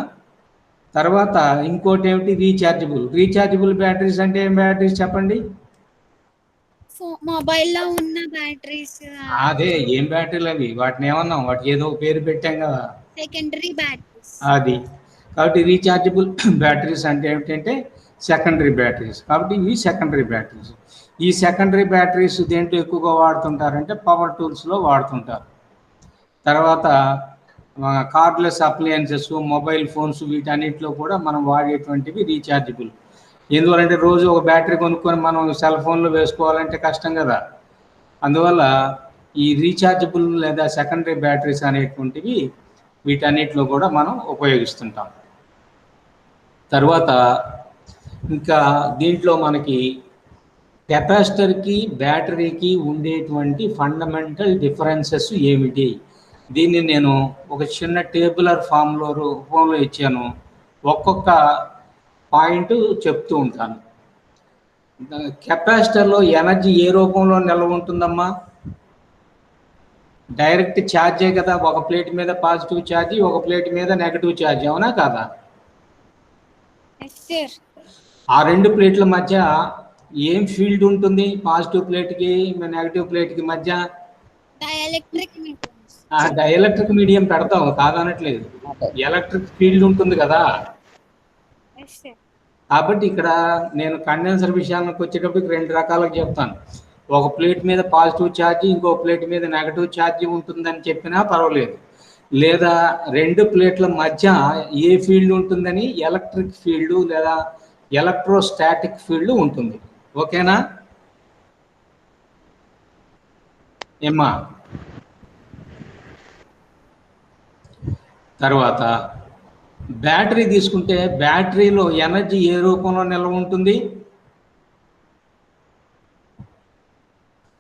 తర్వాత ఇంకోటి ఏమిటి? రీఛార్జబుల్. రీఛార్జబుల్ బ్యాటరీస్ అంటే ఏం బ్యాటరీస్ చెప్పండి? మొబైల్లో ఉన్న బ్యాటరీస్. అదే ఏం బ్యాటరీలు అవి? వాటిని ఏమన్నాం? వాటికి ఏదో పేరు పెట్టాం కదా, సెకండరీ బ్యాటరీస్. అది. కాబట్టి రీఛార్జబుల్ బ్యాటరీస్ అంటే ఏమిటంటే సెకండరీ బ్యాటరీస్. కాబట్టి ఇవి సెకండరీ బ్యాటరీస్. ఈ సెకండరీ బ్యాటరీస్ దేంట్లో ఎక్కువగా వాడుతుంటారంటే పవర్ టూల్స్లో వాడుతుంటారు. తర్వాత కార్డ్లెస్ అప్లయన్సెస్, మొబైల్ ఫోన్స్, వీటన్నిటిలో కూడా మనం వాడేటువంటివి రీఛార్జబుల్. ఎందువలంటే రోజు ఒక బ్యాటరీ కొనుక్కొని మనం సెల్ ఫోన్లో వేసుకోవాలంటే కష్టం కదా. అందువల్ల ఈ రీఛార్జబుల్ లేదా సెకండరీ బ్యాటరీస్ అనేటువంటివి వీటన్నిటిలో కూడా మనం ఉపయోగిస్తుంటాం. తర్వాత ఇంకా దీంట్లో మనకి కెపాసిటర్కి బ్యాటరీకి ఉండేటువంటి ఫండమెంటల్ డిఫరెన్సెస్ ఏమిటి? దీన్ని నేను ఒక చిన్న టేబులర్ రూపంలో ఇచ్చాను. ఒక్కొక్క పాయింట్ చెప్తూ ఉంటాను. కెపాసిటర్లో ఎనర్జీ ఏ రూపంలో నిల్వ ఉంటుందమ్మా? డైరెక్ట్ ఛార్జే కదా. ఒక ప్లేట్ మీద పాజిటివ్ ఛార్జ్, ఒక ప్లేట్ మీద నెగటివ్ ఛార్జ్. అవునా కాదా? ఆ రెండు ప్లేట్ల మధ్య ఏం ఫీల్డ్ ఉంటుంది? పాజిటివ్ ప్లేట్కి నెగటివ్ ప్లేట్కి మధ్య ఆ డైఎలక్ట్రిక్ మీడియం పెడతాం కాదనట్లేదు. అంటే ఎలక్ట్రిక్ ఫీల్డ్ ఉంటుంది కదా. Yes sir. కాబట్టి ఇక్కడ నేను కండెన్సర్ విషయానికి వచ్చేటప్పటికి 2 రకాలుగా చెప్తాను. ఒక ప్లేట్ మీద పాజిటివ్ ఛార్జ్, ఇంకో ప్లేట్ మీద నెగటివ్ ఛార్జ్ ఉంటుందని చెప్పినా పర్వాలేదు. లేదా 2 ప్లేట్ల మధ్య ఏ ఫీల్డ్ ఉంటుందని ఎలక్ట్రిక్ ఫీల్డ్ లేదా ఎలక్ట్రోస్టాటిక్ ఫీల్డ్ ఉంటుంది. ఓకేనా ఏమ్మా? తర్వాత బ్యాటరీ తీసుకుంటే బ్యాటరీలో ఎనర్జీ ఏ రూపంలో నిల్వ ఉంటుంది?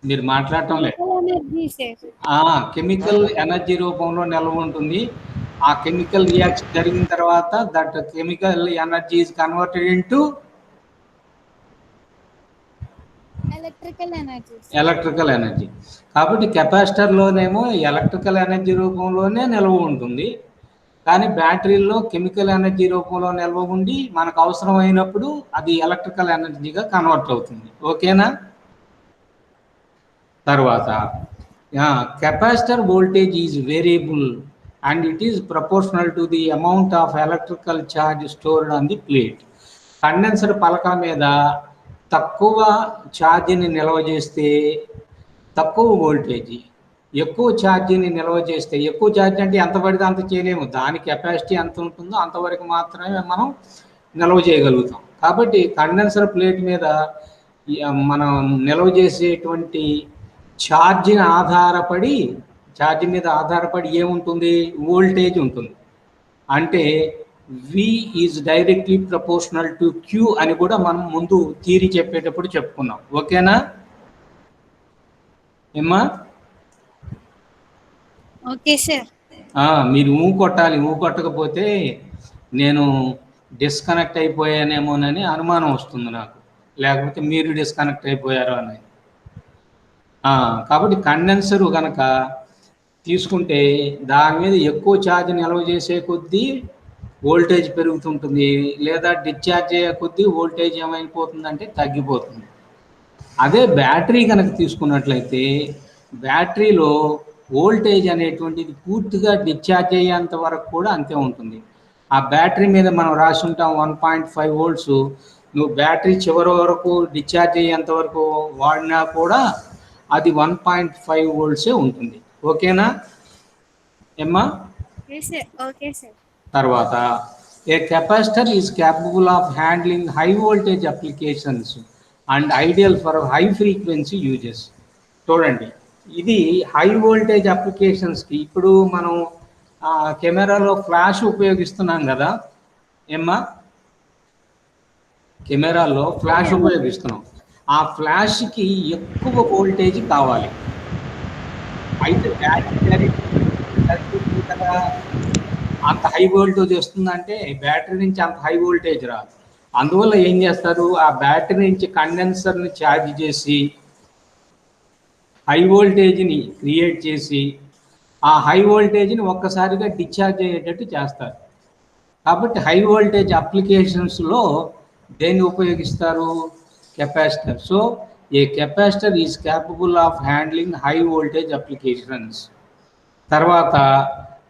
మీరు మాట్లాడటం లేదు. Energy sir. కెమికల్ ఎనర్జీ రూపంలో నిల్వ ఉంటుంది. ఆ కెమికల్ రియాక్షన్ జరిగిన తర్వాత that chemical energy is converted into electrical energy. కాబట్టి కెపాసిటర్లోనేమో ఎలక్ట్రికల్ ఎనర్జీ రూపంలోనే నిల్వ ఉంటుంది, కానీ బ్యాటరీలో కెమికల్ ఎనర్జీ రూపంలో నిల్వ ఉండి మనకు అవసరమైనప్పుడు అది ఎలక్ట్రికల్ ఎనర్జీగా కన్వర్ట్ అవుతుంది. ఓకేనా? తర్వాత capacitor voltage is variable and it is proportional to the amount of electrical charge stored on the plate. Condenser పలక మీద తక్కువ ఛార్జీని నిల్వ చేస్తే తక్కువ వోల్టేజీ, ఎక్కువ ఛార్జీని నిల్వ చేస్తే ఎక్కువ ఛార్జ్ అంటే ఎంత పడితే అంత చేయలేము, దాని కెపాసిటీ ఎంత ఉంటుందో అంతవరకు మాత్రమే మనం నిల్వ చేయగలుగుతాం. కాబట్టి కండెన్సర్ ప్లేట్ మీద మనం నిల్వ చేసేటువంటి ఛార్జ్ మీద ఆధారపడి ఏముంటుంది? వోల్టేజ్ ఉంటుంది. అంటే V is directly proportional to Q అని కూడా మనం ముందు థియరీ చెప్పేటప్పుడు చెప్పుకున్నాం. ఓకేనా ఏమ్మా? Okay sir. మీరు కొట్టాలి. కొట్టకపోతే నేను డిస్కనెక్ట్ అయిపోయానేమోనని అనుమానం వస్తుంది నాకు, లేకపోతే మీరు డిస్కనెక్ట్ అయిపోయారు అని. కాబట్టి కండెన్సరు కనుక తీసుకుంటే దాని మీద ఎక్కువ ఛార్జ్ నిల్వ చేసే కొద్దీ వోల్టేజ్ పెరుగుతుంటుంది, లేదా డిశ్చార్జ్ అయ్యే కొద్దీ వోల్టేజ్ ఏమైపోతుందంటే తగ్గిపోతుంది. అదే బ్యాటరీ కనుక తీసుకున్నట్లయితే బ్యాటరీలో వోల్టేజ్ అనేటువంటిది పూర్తిగా డిశ్చార్జ్ అయ్యేంత వరకు కూడా అంతే ఉంటుంది. ఆ బ్యాటరీ మీద మనం రాసి ఉంటాం 1.5 volts. నువ్వు బ్యాటరీ చివరి వరకు డిశ్చార్జ్ అయ్యేంత వరకు వాడినా కూడా అది 1.5 volts ఉంటుంది. ఓకేనా ఏమ్మా? Okay sir. తర్వాత a capacitor is capable of handling high voltage applications and ideal for high frequency uses. చూడండి, ఇది హై వోల్టేజ్ అప్లికేషన్స్కి. ఇప్పుడు మనం కెమెరాలో ఫ్లాష్ ఉపయోగిస్తున్నాం కదా ఏమ్మా? కెమెరాలో ఫ్లాష్ ఉపయోగిస్తున్నాం. ఆ ఫ్లాష్కి ఎక్కువ వోల్టేజ్ కావాలి. అయితే బ్యాటరీ కదా అంత హై వోల్టేజ్ వస్తుందంటే బ్యాటరీ నుంచి అంత హై వోల్టేజ్ రాదు. అందువల్ల ఏం చేస్తారు? ఆ బ్యాటరీ నుంచి కండెన్సర్ని ఛార్జ్ చేసి హై వోల్టేజ్ని క్రియేట్ చేసి ఆ హై వోల్టేజ్ని ఒక్కసారిగా డిశ్చార్జ్ అయ్యేటట్టు చేస్తారు. కాబట్టి హై వోల్టేజ్ అప్లికేషన్స్లో దేన్ని ఉపయోగిస్తారు? Capacitor. So A capacitor is capable of handling high voltage applications. తర్వాత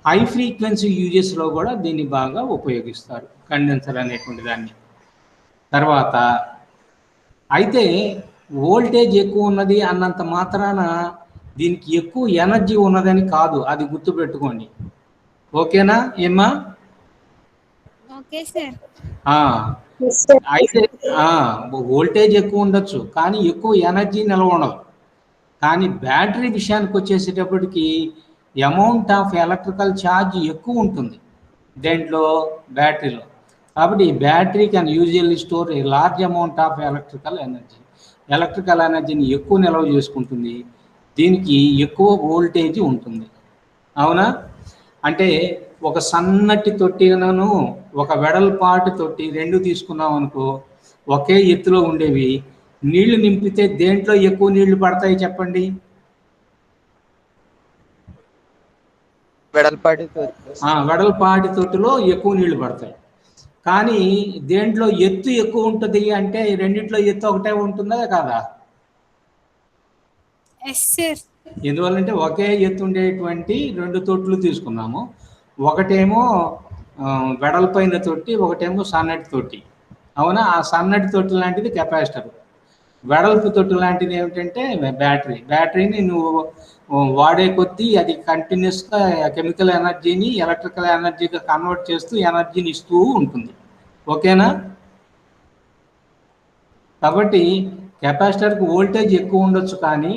హై ఫ్రీక్వెన్సీ యూజెస్లో కూడా దీన్ని బాగా ఉపయోగిస్తారు, కండెన్సర్ అనేటువంటి దాన్ని. తర్వాత అయితే వోల్టేజ్ ఎక్కువ ఉన్నది అన్నంత మాత్రాన దీనికి ఎక్కువ ఎనర్జీ ఉన్నదని కాదు, అది గుర్తుపెట్టుకోండి. ఓకేనా ఏమ్మా? Okay sir. అయితే వోల్టేజ్ ఎక్కువ ఉండొచ్చు కానీ ఎక్కువ ఎనర్జీ నిల్వ ఉండదు. కానీ బ్యాటరీ విషయానికి వచ్చేసేటప్పటికి అమౌంట్ ఆఫ్ ఎలక్ట్రికల్ ఛార్జ్ ఎక్కువ ఉంటుంది దేంట్లో? బ్యాటరీలో. కాబట్టి battery can usually store a large amount of electrical energy. Electrical ఎనర్జీని ఎక్కువ నిల్వ చేసుకుంటుంది, దీనికి ఎక్కువ వోల్టేజ్ ఉంటుంది. అవునా? అంటే ఒక సన్నటి తొట్టిను ఒక వెడల్పాటి తొట్టి రెండు తీసుకున్నాం అనుకో, ఒకే ఎత్తులో ఉండేవి. నీళ్లు నింపితే దేంట్లో ఎక్కువ నీళ్లు పడతాయి చెప్పండి? వెడల్పాటి తొట్టిలో ఎక్కువ నీళ్లు పడతాయి. కానీ దేంట్లో ఎత్తు ఎక్కువ ఉంటుంది అంటే రెండిట్లో ఎత్తు ఒకటే ఉంటుందా కాదా? ఎందువల్లంటే ఒకే ఎత్తు ఉండేటువంటి 2 తొట్లు తీసుకున్నాము. ఒకటేమో వెడల్పైన తొట్టి, ఒకటేమో సన్నటి తొట్టి. అవునా? ఆ సన్నటి తొట్టి లాంటిది కెపాసిటర్. వెడల్పు తొట్టు లాంటిది ఏమిటంటే బ్యాటరీ. బ్యాటరీని నువ్వు వాడే కొద్దీ అది కంటిన్యూస్గా కెమికల్ ఎనర్జీని ఎలక్ట్రికల్ ఎనర్జీగా కన్వర్ట్ చేస్తూ ఎనర్జీని ఇస్తూ ఉంటుంది. ఓకేనా? కాబట్టి కెపాసిటర్కి వోల్టేజ్ ఎక్కువ ఉండొచ్చు, కానీ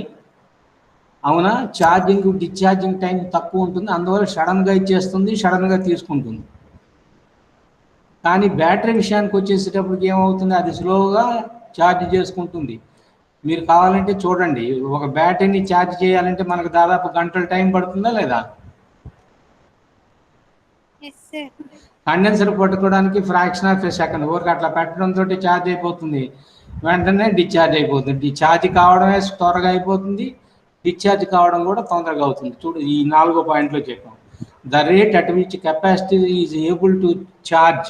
అవునా, ఛార్జింగ్ డిశ్చార్జింగ్ టైం తక్కువ ఉంటుంది, అందువల్ల సడన్గా ఇచ్చేస్తుంది, సడన్గా తీసుకుంటుంది. కానీ బ్యాటరీ విషయానికి వచ్చేసేటప్పటికి ఏమవుతుంది, అది స్లోగా ఛార్జ్ చేసుకుంటుంది. మీరు కావాలంటే చూడండి, ఒక బ్యాటరీని ఛార్జ్ చేయాలంటే మనకు దాదాపు గంటల టైం పడుతుందా లేదా? కండెన్సర్ పట్టుకోవడానికి ఫ్రాక్షన్ ఆఫ్ ఎ సెకండ్, ఊరికి అట్లా పెట్టడంతో ఛార్జ్ అయిపోతుంది, వెంటనే డిశ్చార్జ్ అయిపోతుంది. ఛార్జ్ కావడమే త్వరగా అయిపోతుంది, డిశ్చార్జ్ కావడం కూడా తొందరగా అవుతుంది. చూడు, ఈ 4వ పాయింట్లో చెప్పాం. The rate at which capacity is able to charge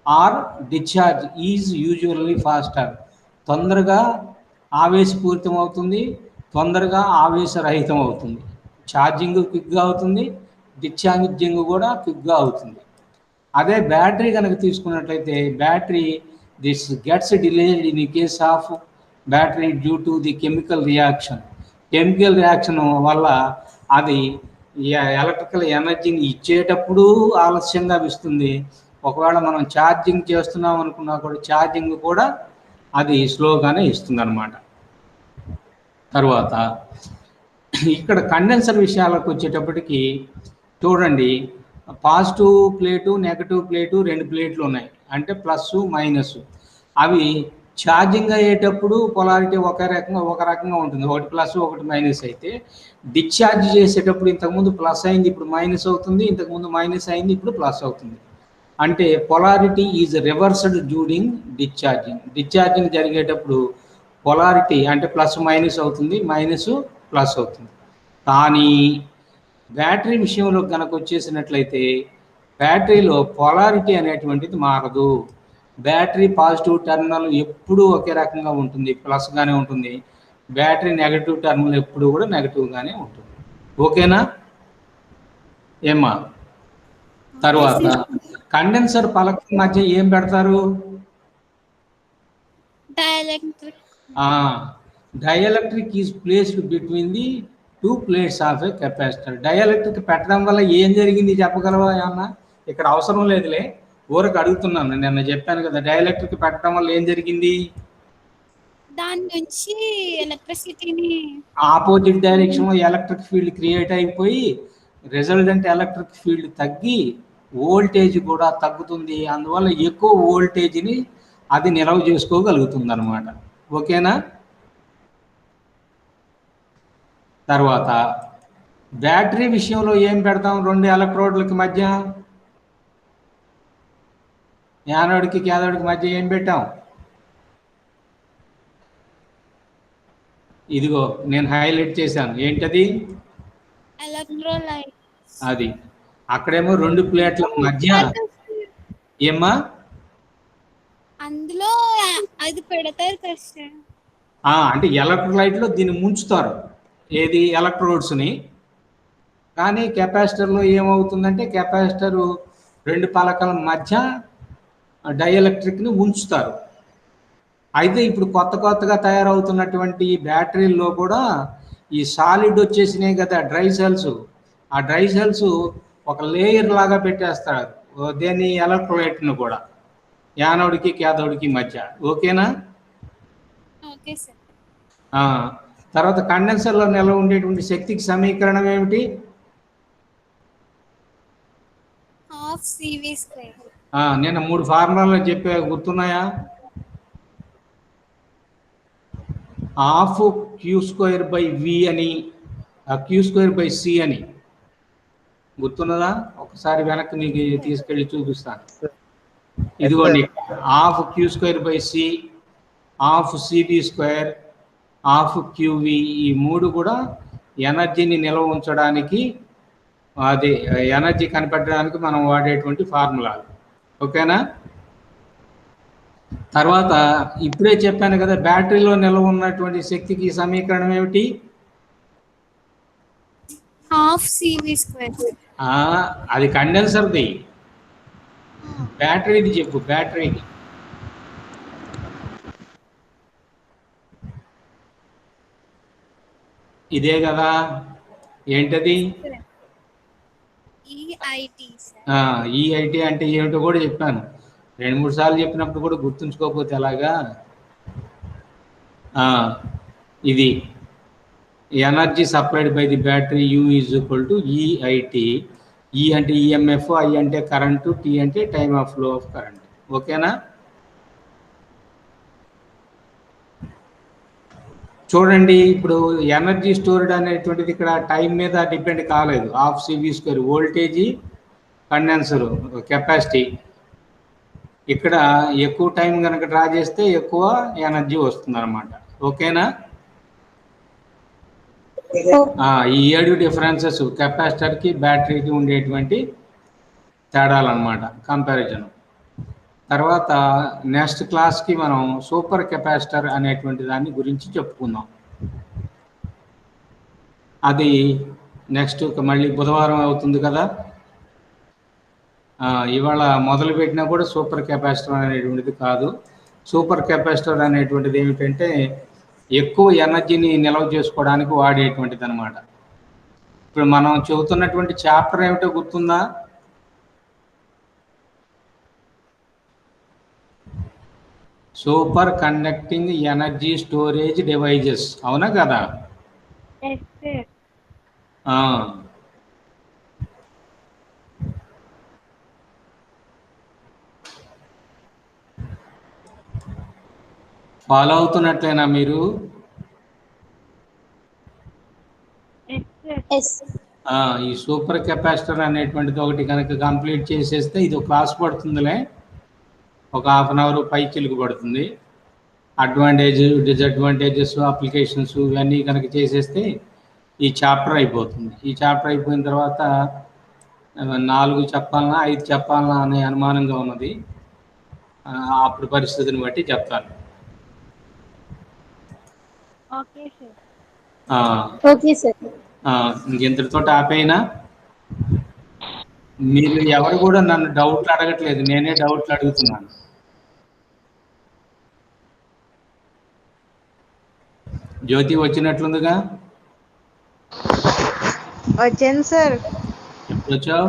or discharge is usually faster. తొందరగా ఆవేశపూరితం అవుతుంది, తొందరగా ఆవేశరహితం అవుతుంది. ఛార్జింగ్ క్విక్గా అవుతుంది, డిశ్చార్జింగ్ కూడా క్విక్గా అవుతుంది. అదే బ్యాటరీ కనుక తీసుకున్నట్లయితే battery this gets delayed in case of battery due to the chemical reaction. Chemical reaction వల్ల అది ఎలక్ట్రికల్ ఎనర్జీని ఇచ్చేటప్పుడు ఆలస్యంగా ఇస్తుంది. ఒకవేళ మనం ఛార్జింగ్ చేస్తున్నాం అనుకున్నా కూడా ఛార్జింగ్ కూడా అది స్లోగానే ఇస్తుంది అన్నమాట. తర్వాత ఇక్కడ కండెన్సర్ విషయాలకు వచ్చేటప్పటికి చూడండి, పాజిటివ్ ప్లేటు, నెగటివ్ ప్లేటు, 2 ప్లేట్లు ఉన్నాయి, అంటే ప్లస్ మైనస్. అవి ఛార్జింగ్ అయ్యేటప్పుడు పొలారిటీ ఒక రకంగా ఉంటుంది, ఒకటి ప్లస్ ఒకటి మైనస్. అయితే డిశ్చార్జ్ చేసేటప్పుడు ఇంతకుముందు ప్లస్ అయింది, ఇప్పుడు మైనస్ అవుతుంది, ఇంతకుముందు మైనస్ అయింది, ఇప్పుడు ప్లస్ అవుతుంది. అంటే polarity is reversed during discharging. Discharging జరిగేటప్పుడు పొలారిటీ అంటే ప్లస్ మైనస్ అవుతుంది, మైనస్ ప్లస్ అవుతుంది. కానీ బ్యాటరీ విషయంలో కనుక వచ్చేసినట్లయితే బ్యాటరీలో పొలారిటీ అనేటువంటిది మారదు. బ్యాటరీ పాజిటివ్ టెర్మినల్ ఎప్పుడూ ఒకే రకంగా ఉంటుంది, ప్లస్గానే ఉంటుంది. బ్యాటరీ నెగటివ్ టెర్మినల్ ఎప్పుడు కూడా నెగటివ్గానే ఉంటుంది. ఓకేనా ఏమ్మా? తర్వాత కండెన్సర్ పలక మధ్య ఏం పెడతారు? Dielectric is placed between the 2 plates of A capacitor. Dielectric పెట్టడం వల్ల ఏం జరిగింది చెప్పగలవా అన్న? ఇక్కడ అవసరం లేదులే, ఊరకు అడుగుతున్నాను. నిన్న చెప్పాను కదా, డైఎలక్ట్రిక్ పెట్టడం వల్ల ఏం జరిగింది? దాని నుంచి ఎలక్ట్రిసిటీని opposite direction electric field create అయిపోయి రిజల్టెంట్ ఎలక్ట్రిక్ ఫీల్డ్ తగ్గి వోల్టేజ్ కూడా తగ్గుతుంది. అందువల్ల ఎక్కువ వోల్టేజ్ని అది నిల్వ చేసుకోగలుగుతుంది అన్నమాట. ఓకేనా? తర్వాత బ్యాటరీ విషయంలో ఏం పెడతాం? 2 ఎలక్ట్రోడ్లకి మధ్య, యానోడ్కి క్యాథోడ్కి మధ్య ఏం పెట్టాం? ఇదిగో నేను హైలైట్ చేశాను, ఏంటది? ఎలక్ట్రోలైట్. అది అక్కడేమో 2 ప్లేట్ల మధ్య ఏమ్మా అందులో అది పెడతారు కదా. అంటే ఎలక్ట్రోలైట్లో దీన్ని ముంచుతారు, ఏది ఎలక్ట్రోడ్స్ని. కానీ కెపాసిటర్లో ఏమవుతుందంటే కెపాసిటర్ 2 పలకల మధ్య డైఎలక్ట్రిక్ని ఉంచుతారు. అయితే ఇప్పుడు కొత్తగా తయారవుతున్నటువంటి బ్యాటరీల్లో కూడా ఈ సాలిడ్ వచ్చేసినాయి కదా, డ్రై సెల్స్. ఆ డ్రై సెల్స్ ఒక లేయర్ లాగా పెట్టేస్తారు దేని ఎలక్ట్రోలైట్ను కూడా, యానోడ్కి క్యాథోడ్కి మధ్య. ఓకేనా? Okay sir. తర్వాత కండెన్సర్లో నిల్వ ఉండేటువంటి శక్తికి సమీకరణం ఏమిటి? ½ CV². నేను 3 ఫార్ములాలో చెప్పా, గుర్తున్నాయా? ½ Q²/V అని, Q²/C అని గుర్తున్నదా? ఒకసారి వెనక్కి మీకు తీసుకెళ్ళి చూపిస్తాను. ఇదిగోండి, ½ Q²/C, ½ CV², ½ QV. ఈ 3 కూడా ఎనర్జీని నిల్వ ఉంచడానికి, అది ఎనర్జీ కనిపెట్టడానికి మనం వాడేటువంటి ఫార్ములాలు. ఓకేనా? తర్వాత ఇప్పుడే చెప్పాను కదా, బ్యాటరీలో నిల్వ ఉన్నటువంటి శక్తికి సమీకరణం ఏమిటి? Half CV square. అది కండెన్సర్ది. బ్యాటరీది చెప్పు, బ్యాటరీది. ఇదే కదా, ఏంటది? EIT sir. ఈఐటి అంటే ఏమిటో కూడా చెప్పాను. 2-3 సార్లు చెప్పినప్పుడు కూడా గుర్తుంచుకోకపోతే ఎలాగా? ఇది energy supplied by the battery U is equal to EIT. E అంటే ఈఎంఎఫ్, ఐ అంటే కరెంటు, టీ అంటే time of flow of current. ఓకేనా? చూడండి, ఇప్పుడు ఎనర్జీ స్టోర్డ్ అనేటువంటిది ఇక్కడ టైం మీద డిపెండ్ కాలేదు. Half CV square voltage, condenser capacity. ఇక్కడ ఎక్కువ టైం కనుక డ్రా చేస్తే ఎక్కువ ఎనర్జీ వస్తుంది అనమాట. ఓకేనా? ఈ 7 డిఫరెన్సెస్ కెపాసిటర్కి బ్యాటరీకి ఉండేటువంటి తేడాలు అనమాట, కంపారిజన్. తర్వాత నెక్స్ట్ క్లాస్కి మనం సూపర్ కెపాసిటర్ అనేటువంటి దాని గురించి చెప్పుకుందాం. అది నెక్స్ట్ మళ్ళీ బుధవారం అవుతుంది కదా. ఇవాళ మొదలు పెట్టినా కూడా సూపర్ కెపాసిటర్ అనేటువంటిది కాదు. సూపర్ కెపాసిటర్ అనేటువంటిది ఏమిటంటే ఎక్కువ ఎనర్జీని నిల్వ చేసుకోవడానికి వాడేటువంటిది అనమాట. ఇప్పుడు మనం చెబుతున్నటువంటి చాప్టర్ ఏమిటో గుర్తుందా? Super conducting energy storage devices, అవునా కదా? ఫాలో అవుతున్నట్లేనా మీరు? ఈ సూపర్ కెపాసిటర్ అనేటువంటిది ఒకటి కనుక కంప్లీట్ చేసేస్తే ఇది ఒక క్లాస్ పడుతుందిలే, ఒక హాఫ్ అన్ అవర్ పై చిలుకు పడుతుంది. అడ్వాంటేజ్, డిసడ్వాంటేజెస్, అప్లికేషన్స్ ఇవన్నీ కనుక చేసేస్తే ఈ చాప్టర్ అయిపోతుంది. ఈ చాప్టర్ అయిపోయిన తర్వాత 4 చెప్పాలన్నా 5 చెప్పాలన్నా అనే అనుమానంగా ఉన్నది. అప్పుడు పరిస్థితిని బట్టి చెప్తాను. Okay sir. ఇంకెంతటితో ఆపేయినా? మీరు ఎవరు కూడా నన్ను డౌట్లు అడగట్లేదు, నేనే డౌట్లు అడుగుతున్నాను. జ్యోతి వచ్చినట్లుందిగా? వచ్చాను సార్. ఎప్పుడు వచ్చావు?